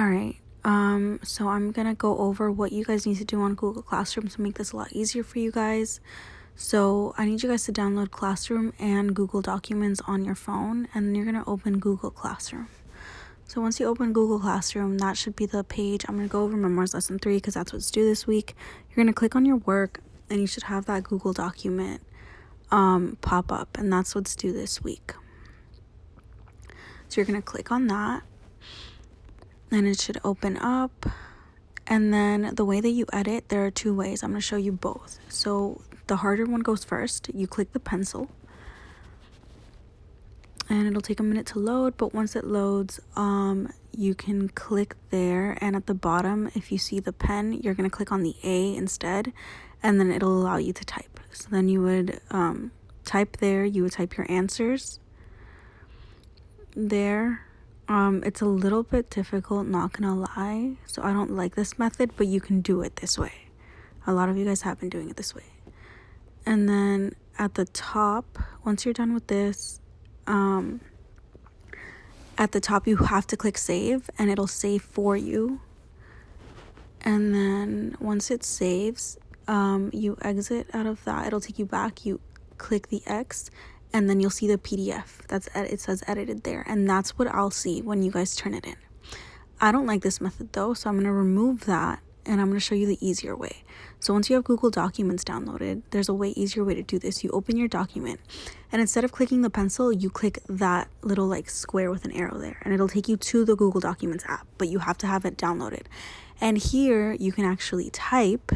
All right. So I'm gonna go over what you guys need to do on Google Classroom to make this a lot easier for you guys. So I need you guys to download Classroom and Google Documents on your phone, and then you're gonna open Google Classroom. So once you open Google Classroom, that should be the page. I'm gonna go over Memoirs Lesson 3 because that's what's due this week. You're gonna click on your work, and you should have that Google document pop up, and that's what's due this week. So you're gonna click on that, and it should open up. And then the way that you edit, there are two ways. I'm going to show you both. So the harder one goes first. You click the pencil, and it'll take a minute to load, but once it loads, you can click there, and at the bottom, if you see the pen, you're going to click on the A instead, and then it'll allow you to type. So then you would type there, you would type your answers there. It's a little bit difficult, not gonna lie, so I don't like this method, but you can do it this way. A lot of you guys have been doing it this way. And then at the top, once you're done with this, at the top you have to click save, and it'll save for you. And then once it saves, you exit out of that, it'll take you back, you click the X, and then you'll see the PDF it says edited there, and that's what I'll see when you guys turn it in. I don't like this method though, so I'm going to remove that, and I'm going to show you the easier way. So once you have Google Documents downloaded, there's a way easier way to do this. You open your document, and instead of clicking the pencil, you click that little like square with an arrow there, and it'll take you to the Google Documents app, but you have to have it downloaded. And here you can actually type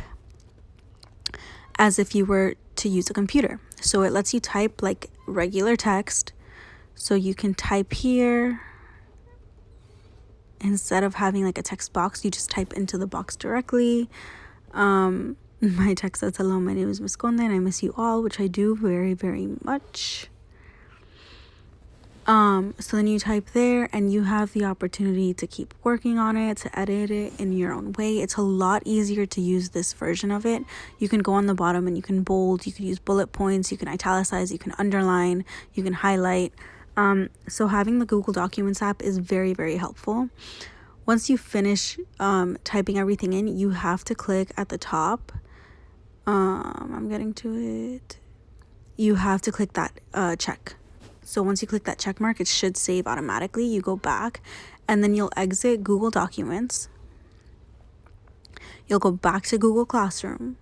as if you were to use a computer. So it lets you type like regular text. So you can type here. Instead of having like a text box, you just type into the box directly. My text says, "Hello, my name is Miss Conde and I miss you all," which I do very, very much. So then you type there, and you have the opportunity to keep working on it, to edit it in your own way. It's a lot easier to use this version of it. You can go on the bottom and you can bold, you can use bullet points, you can italicize, you can underline, you can highlight. So having the Google Documents app is very, very helpful. Once you finish typing everything in, you have to click at the top. I'm getting to it. You have to click that check. So once you click that check mark, it should save automatically. You go back, and then you'll exit Google Documents. You'll go back to Google Classroom,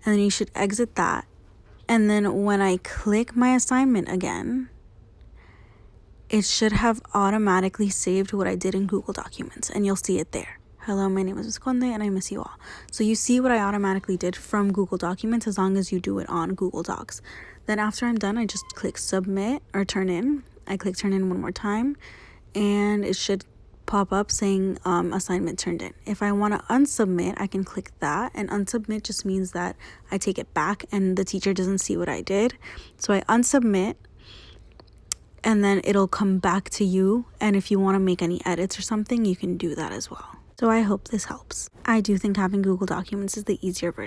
and then you should exit that. And then when I click my assignment again, it should have automatically saved what I did in Google Documents, and you'll see it there. "Hello, my name is Ms. Conde and I miss you all." So you see what I automatically did from Google Documents as long as you do it on Google Docs. Then after I'm done, I just click submit or turn in. I click turn in one more time, and it should pop up saying assignment turned in. If I want to unsubmit, I can click that, and unsubmit just means that I take it back and the teacher doesn't see what I did. So I unsubmit, and then it'll come back to you, and if you want to make any edits or something, you can do that as well. So I hope this helps. I do think having Google Documents is the easier version.